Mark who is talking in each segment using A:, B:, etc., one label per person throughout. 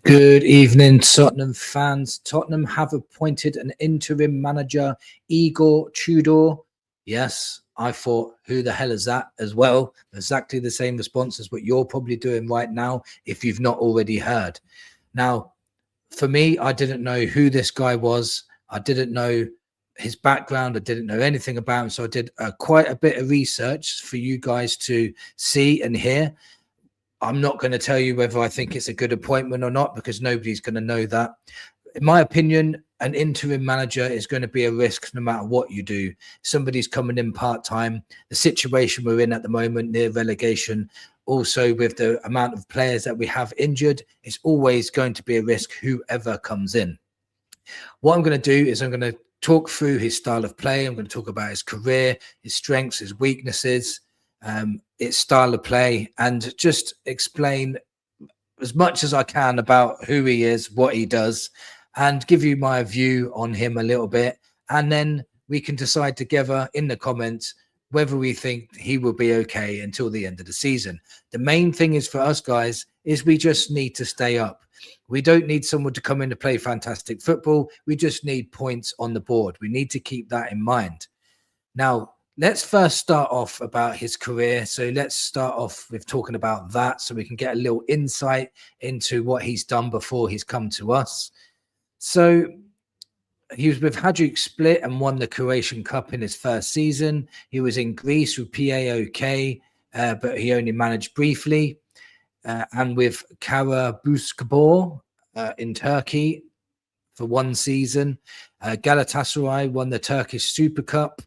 A: Good evening, Tottenham fans. Tottenham have appointed an interim manager, Igor Tudor. Yes, I thought, who the hell is that as well? Exactly the same response as what you're probably doing right now if you've not already heard. Now, for me, I didn't know who this guy was. I didn't know his background. I didn't know anything about him. So I did quite a bit of research for you guys to see and hear. I'm not going to tell you whether I think it's a good appointment or not, because nobody's going to know that. In my opinion, an interim manager is going to be a risk no matter what you do. Somebody's coming in part-time. The situation we're in at the moment near relegation, also with the amount of players that we have injured, it's always going to be a risk whoever comes in. What I'm going to do is I'm going to talk through his style of play. I'm going to talk about his career, his strengths, his weaknesses, its style of play, and just explain as much as I can about who he is, what he does, and give you my view on him a little bit. And then we can decide together in the comments whether we think he will be okay until the end of the season. The main thing is for us guys is we just need to stay up. We don't need someone to come in to play fantastic football. We just need points on the board. We need to keep that in mind. Now, let's first start off about his career. So let's start off with talking about that so we can get a little insight into what he's done before he's come to us. So he was with Hajduk Split and won the Croatian Cup in his first season. He was in Greece with PAOK, but he only managed briefly. And with Karabükspor in Turkey for one season. Galatasaray won the Turkish Super Cup.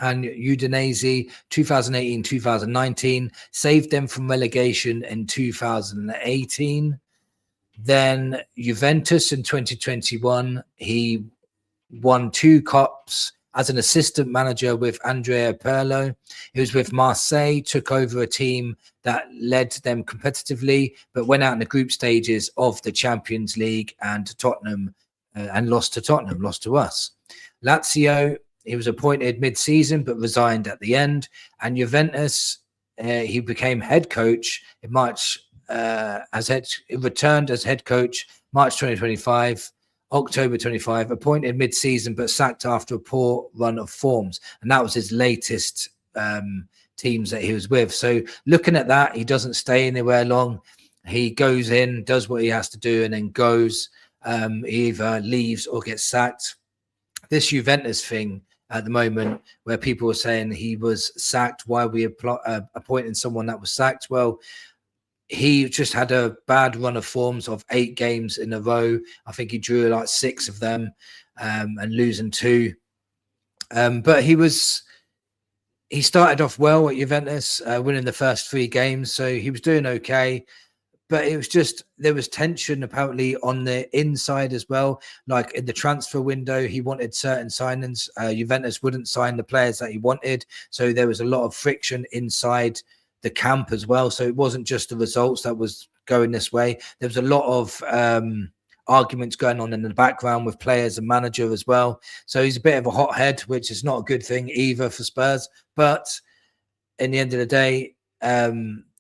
A: And Udinese 2018-2019 saved them from relegation in 2018. Then Juventus in 2021, he won 2 cups as an assistant manager with Andrea Pirlo. He was with Marseille, took over a team that led them competitively, but went out in the group stages of the Champions League and Tottenham and lost to Tottenham, lost to us. Lazio, he was appointed mid-season but resigned at the end. And Juventus, he became head coach in March. Returned as head coach March 2025, October 25. Appointed mid-season but sacked after a poor run of forms, and that was his latest teams that he was with. So looking at that, he doesn't stay anywhere long. He goes in, does what he has to do, and then goes. He either leaves or gets sacked. This Juventus thing at the moment, where people are saying he was sacked, why are we appointing someone that was sacked? Well, he just had a bad run of forms of 8 games in a row. I think he drew like 6 of them and losing 2. But he started off well at Juventus, winning the first 3 games. So he was doing okay. But it was just, there was tension apparently on the inside as well. Like in the transfer window, he wanted certain signings. Juventus wouldn't sign the players that he wanted. So there was a lot of friction inside the camp as well. So it wasn't just the results that was going this way. There was a lot of arguments going on in the background with players and manager as well. So he's a bit of a hothead, which is not a good thing either for Spurs. But in the end of the day,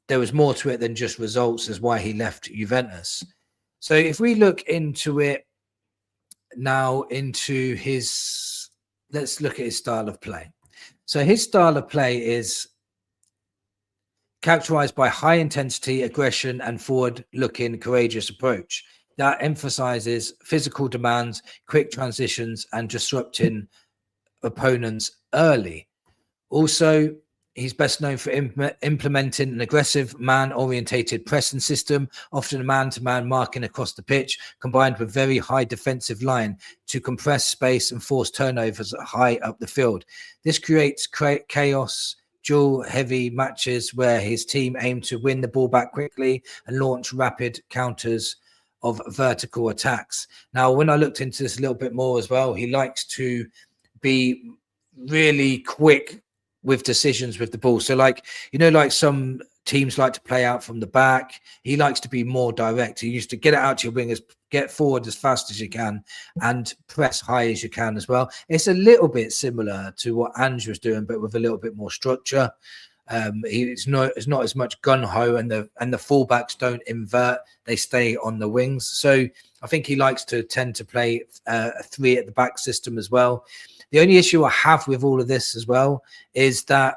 A: there was more to it than just results, is why he left Juventus. So if we look into it now, into his, let's look at his style of play. So his style of play is characterized by high intensity, aggression, and forward-looking, courageous approach that emphasizes physical demands, quick transitions, and disrupting opponents early. Also, he's best known for implementing an aggressive man-orientated pressing system, often a man-to-man marking across the pitch, combined with very high defensive line to compress space and force turnovers high up the field. This creates chaos, duel-heavy matches where his team aim to win the ball back quickly and launch rapid counters of vertical attacks. Now, when I looked into this a little bit more as well, he likes to be really quick with decisions with the ball. So like, you know, like some teams like to play out from the back. He likes to be more direct. He used to get it out to your wingers, get forward as fast as you can and press high as you can as well. It's a little bit similar to what Ange was doing, but with a little bit more structure. It's not as much gun ho, and the fullbacks don't invert; they stay on the wings. So I think he likes to tend to play a 3 at the back system as well. The only issue I have with all of this as well is that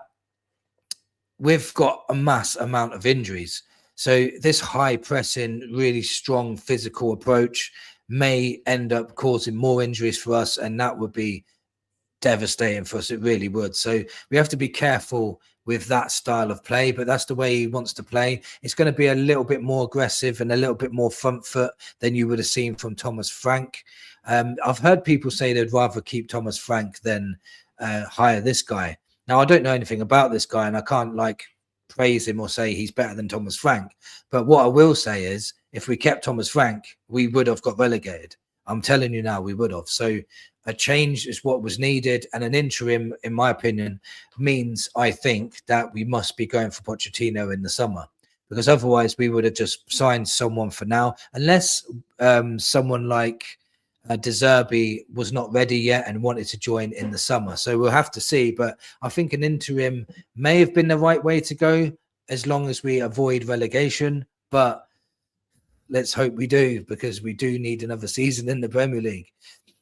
A: we've got a mass amount of injuries. So this high pressing, really strong physical approach may end up causing more injuries for us, and that would be devastating for us. It really would. So we have to be careful with that style of play, but that's the way he wants to play. It's going to be a little bit more aggressive and a little bit more front foot than you would have seen from Thomas Frank. I've heard people say they'd rather keep Thomas Frank than hire this guy. Now, I don't know anything about this guy, and I can't praise him or say he's better than Thomas Frank. But what I will say is, if we kept Thomas Frank, we would have got relegated. I'm telling you now, we would have. So a change is what was needed, and an interim, in my opinion, means, I think, that we must be going for Pochettino in the summer, because otherwise we would have just signed someone for now, unless someone like De Zerbi was not ready yet and wanted to join in the summer. So we'll have to see. But I think an interim may have been the right way to go, as long as we avoid relegation. But let's hope we do, because we do need another season in the Premier League.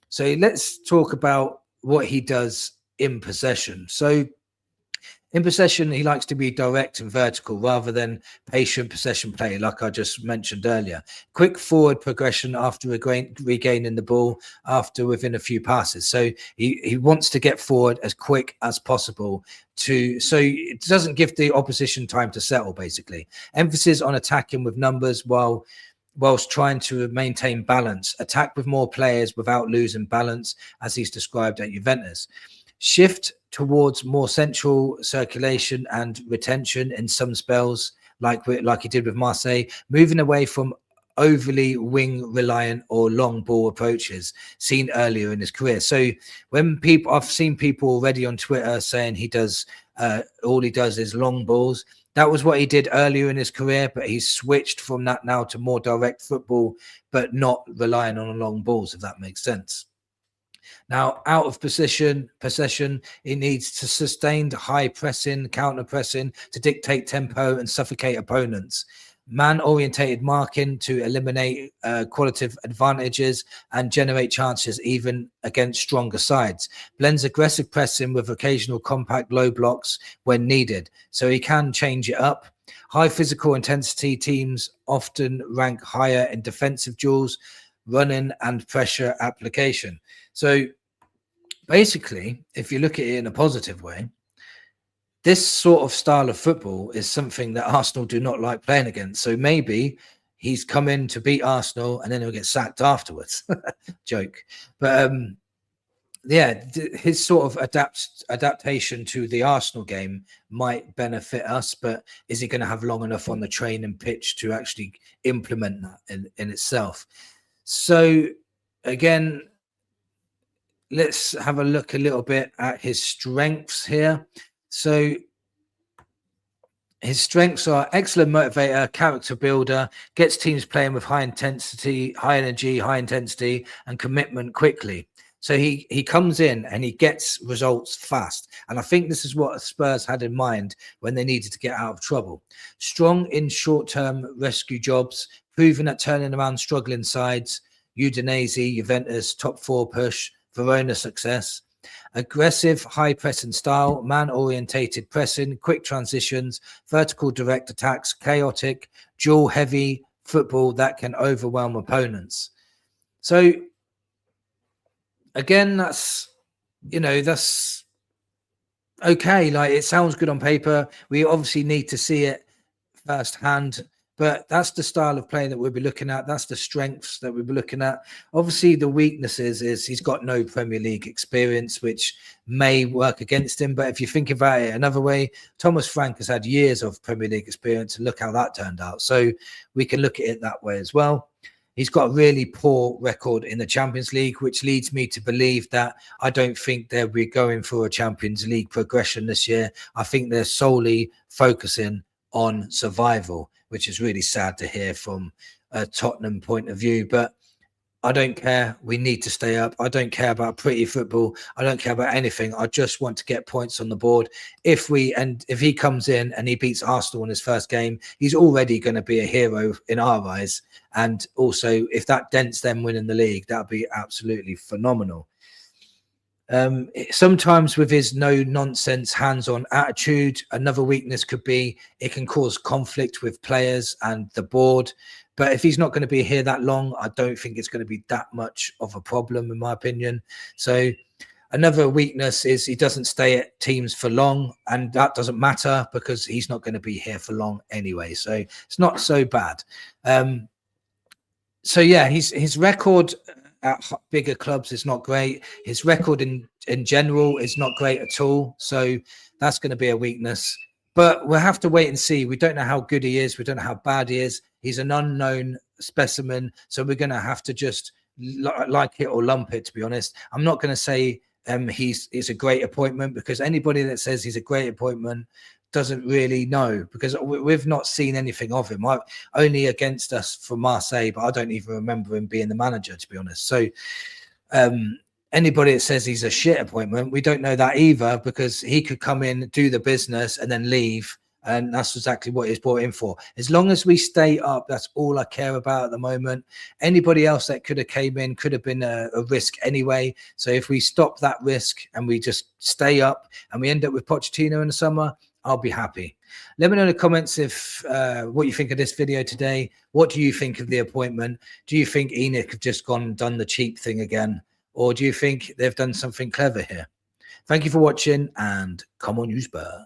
A: So let's talk about what he does in possession. So in possession, he likes to be direct and vertical rather than patient possession play, like I just mentioned earlier. Quick forward progression after regaining the ball within a few passes. So he wants to get forward as quick as possible so it doesn't give the opposition time to settle, basically. Emphasis on attacking with numbers whilst trying to maintain balance. Attack with more players without losing balance, as he's described at Juventus. Shift towards more central circulation and retention in some spells, like he did with Marseille, moving away from overly wing reliant or long ball approaches seen earlier in his career. So I've seen people already on Twitter saying all he does is long balls. That was what he did earlier in his career, but he's switched from that now to more direct football, but not relying on long balls, if that makes sense. Now, out of possession, it needs to sustain high pressing, counter pressing to dictate tempo and suffocate opponents. Man-orientated marking to eliminate qualitative advantages and generate chances even against stronger sides. Blends aggressive pressing with occasional compact low blocks when needed, so he can change it up. High physical intensity teams often rank higher in defensive duels, running and pressure application. So basically, if you look at it in a positive way, this sort of style of football is something that Arsenal do not like playing against. So maybe he's come in to beat Arsenal and then he'll get sacked afterwards. Joke. But his sort of adaptation to the Arsenal game might benefit us, but is he going to have long enough on the training pitch to actually implement that in itself? So again, let's have a look a little bit at his strengths here. So his strengths are excellent motivator, character builder, gets teams playing with high intensity, high energy, high intensity, and commitment quickly. So he comes in and he gets results fast. And I think this is what Spurs had in mind when they needed to get out of trouble. Strong in short-term rescue jobs, proven at turning around struggling sides, Udinese, Juventus, top 4 push, Verona success. Aggressive, high-pressing style, man-orientated pressing, quick transitions, vertical direct attacks, chaotic, duel-heavy football that can overwhelm opponents. So, again, that's okay. Like, it sounds good on paper. We obviously need to see it firsthand. But that's the style of play that we'll be looking at. That's the strengths that we'll be looking at. Obviously, the weaknesses is he's got no Premier League experience, which may work against him. But if you think about it another way, Thomas Frank has had years of Premier League experience, and look how that turned out. So we can look at it that way as well. He's got a really poor record in the Champions League, which leads me to believe that I don't think they'll be going for a Champions League progression this year. I think they're solely focusing on survival, which is really sad to hear from a Tottenham point of view. But I don't care. We need to stay up. I don't care about pretty football. I don't care about anything. I just want to get points on the board. If he comes in and he beats Arsenal in his first game, he's already going to be a hero in our eyes. And also, if that dents them winning the league, that'd be absolutely phenomenal. Sometimes with his no nonsense hands-on attitude, another weakness could be it can cause conflict with players and the board. But if he's not going to be here that long, I don't think it's going to be that much of a problem, in my opinion. So another weakness is he doesn't stay at teams for long, and that doesn't matter because he's not going to be here for long anyway. So it's not so bad. So yeah, his record at bigger clubs is not great. His record in general is not great at all. So that's going to be a weakness. But we'll have to wait and see. We don't know how good he is. We don't know how bad he is. He's an unknown specimen. So we're going to have to just like it or lump it, to be honest. I'm not going to say he's a great appointment, because anybody that says he's a great appointment doesn't really know, because we've not seen anything of him. Only against us for Marseille, but I don't even remember him being the manager, to be honest. So anybody that says he's a shit appointment, we don't know that either, because he could come in, do the business and then leave. And that's exactly what he's brought in for. As long as we stay up, that's all I care about at the moment. Anybody else that could have came in could have been a risk anyway. So if we stop that risk and we just stay up and we end up with Pochettino in the summer, I'll be happy. Let me know in the comments if what you think of this video today. What do you think of the appointment? Do you think ENIC have just gone and done the cheap thing again? Or do you think they've done something clever here? Thank you for watching, and come on, you Spurs.